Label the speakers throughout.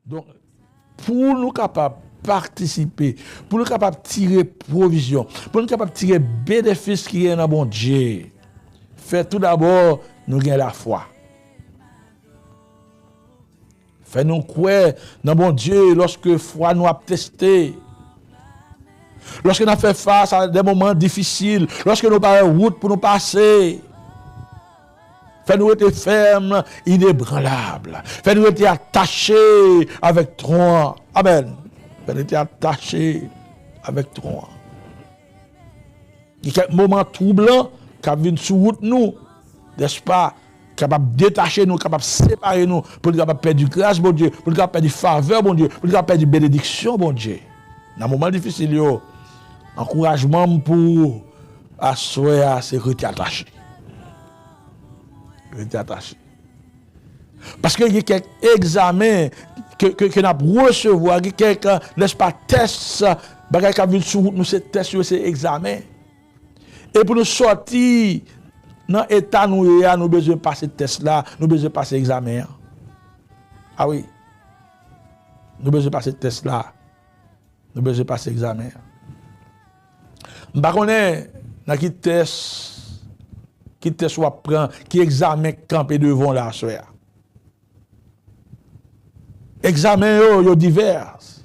Speaker 1: Donc, pour nous capables participer, pour nous capables tirer provision, pour nous capables tirer bénéfice qui est dans bon Dieu, fait tout d'abord nous gagner la foi. Fait nous croire dans bon Dieu lorsque foi nous a testé. Lorsque nous avons fait face à des moments difficiles, lorsque nous avons une route pour nous passer. Fait nous être fermes, inébranlables. Fait nous être attachés avec tronc. Amen. Fait nous être attachés avec tronc. Il y a quelques moments troublants qui viennent sur route nous, n'est-ce pas? Capable de détacher nous, capable de séparer nous, pour nous capable de perdre grâce, bon Dieu, pour nous capable de perdre faveur, bon Dieu, pour nous capable de perdre bénédiction, bon Dieu. Dans un moment difficile, encouragement pour asseoir, c'est rester attaché. Rester attaché. Parce qu'il y a quelques examens que nous avons recevoir, il y a quelques, n'est-ce pas, tests, bagay qui viennent sur nous, ces tests, ces examens. Et pour nous sortir dans l'état nous avons besoin de passer test là, nous avons besoin de passer examen. Ah oui. Nous avons besoin de passer test là. Nous avons besoin de passer examen. Je ne sais pas dans qui test soit prend, qui examen camper devant la soya. Examen yo divers.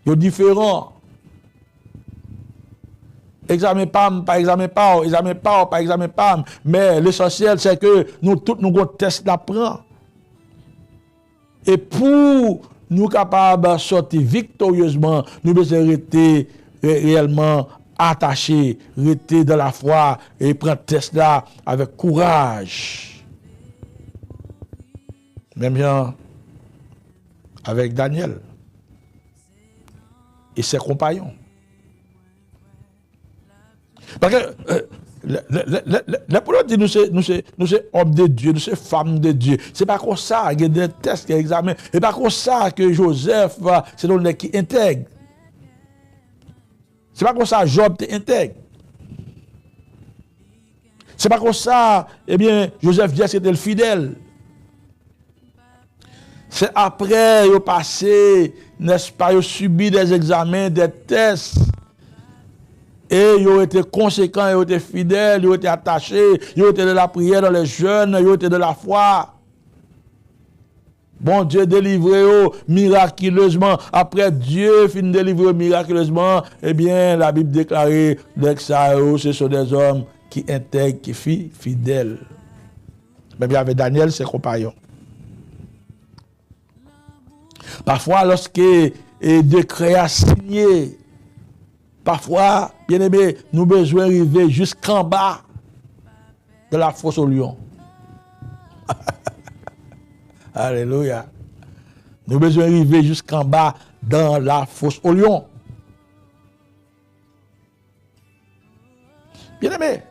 Speaker 1: Yo différents. Examen PAM, pas examen PAO, examen PAO, pas examen PAM. Mais l'essentiel, c'est que nous tous nous avons test d'apprendre. Et pour nous capables de sortir victorieusement, nous devons rester réellement attachés, rester dans la foi et prendre test là avec courage. Même genre avec Daniel et ses compagnons. Parce que la parole dit nous sommes hommes de Dieu, nous sommes femmes de Dieu. C'est pas comme ça qu'il y a des tests, des examens. C'est pas comme ça que Joseph, c'est l'homme qui intègre. C'est pas comme ça Job t'intègre. C'est pas comme ça, eh bien, Joseph dit c'était le fidèle. C'est après, il a passé, n'est-ce pas, il a subi des examens, des tests. Et ils ont été conséquents, ils ont été fidèles, ils ont été attachés, ils ont été de la prière dans les jeunes, ils ont été de la foi. Bon Dieu délivré miraculeusement. Après Dieu fin délivrer miraculeusement, eh bien la Bible déclare que ça, ce sont des hommes qui intègrent, qui sont fidèles. Mais bien avec Daniel, ses compagnons. Parfois, lorsque le décret a signé, parfois, bien aimé, nous avons besoin d'arriver jusqu'en bas de la fosse au lion. Alléluia. Nous avons besoin d'arriver jusqu'en bas dans la fosse au lion. Bien aimé,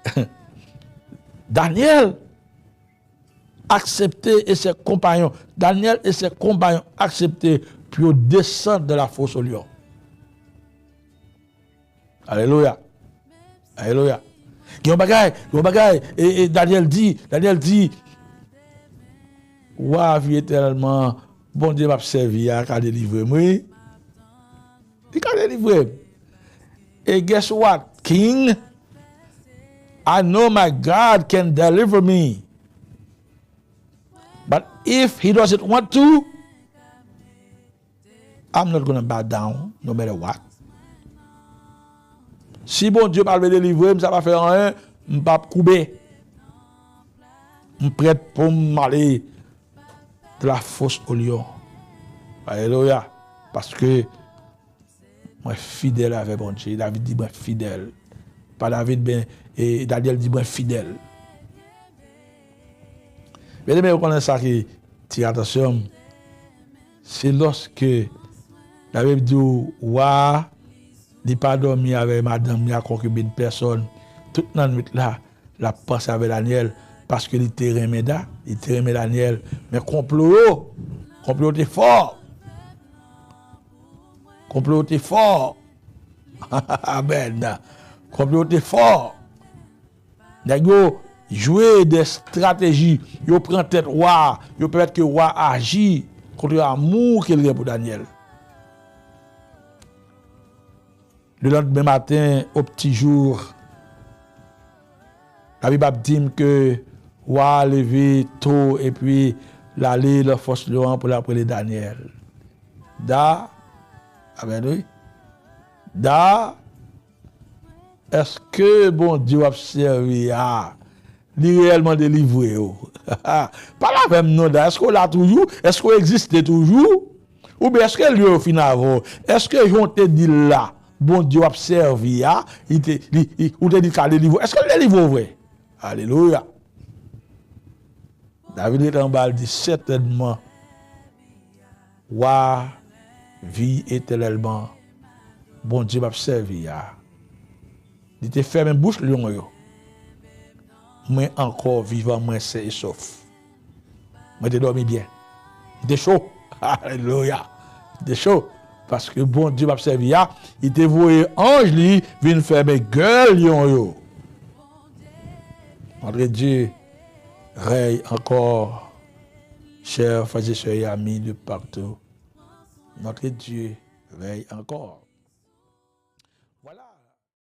Speaker 1: Daniel accepté et ses compagnons. Daniel et ses compagnons acceptés pour descendre de la fosse au lion. Alléluia. Alléluia. Il y a un bagay, et Daniel dit, ouah, vie éternellement, bon Dieu m'a servi à délivrer moi. Il a délivré. Et guess what, King? I know my God can deliver me. But if he doesn't want to, I'm not going to bow down, no matter what. Si bon Dieu va me délivrer, ça va faire rien, je ne vais pas couper. Je suis prêt pour m'aller de la fosse au lion. Alléluia. Parce que moi fidèle avec bon Dieu. David dit moi fidèle. Pas David, ben, et Daniel dit moi fidèle. Mais vous connaissez ça qui tire attention. C'est lorsque la Bible dit ouah, il n'a pas dormi avec madame, il a concubine personne. Toute la nuit là, la pensé avec Daniel parce que il était remis Daniel. Mais complot était fort. Complot était fort. Amen. Complot était fort. Ils jouer des stratégies. Ils prennent tête roi. Ils peut-être que roi agit contre l'amour qu'il y a pour Daniel. Le lendemain matin, au petit jour, la Bible dit que wa lever tôt et puis l'aller la force Laurent pour l'appeler Daniel. Da, amen oui. Da, est-ce que bon Dieu a servi à lui réellement délivrer? Pas la même non, est-ce qu'on l'a toujours? Est-ce qu'on existe toujours? Ou bien est-ce que lui au final, est-ce que j'en te dit là, bon Dieu a servi à, ou te dit qu'à délivrer? Est-ce que le délivre vrai? Alléluia. David est en bas, dit certainement, wa vie éternellement, bon Dieu m'a servi à. Il te ferme bouche lion yo. Mais encore vivant, moi c'est et sauf. Moi te dormi bien. Il chaud. Alléluia. Il chaud. Parce que bon Dieu m'a servi à, il te voyé ange li, vient fermer gueule lion yo. Notre Dieu règne encore, chers frères et sœurs et amis de partout. Notre Dieu règne encore. Voilà.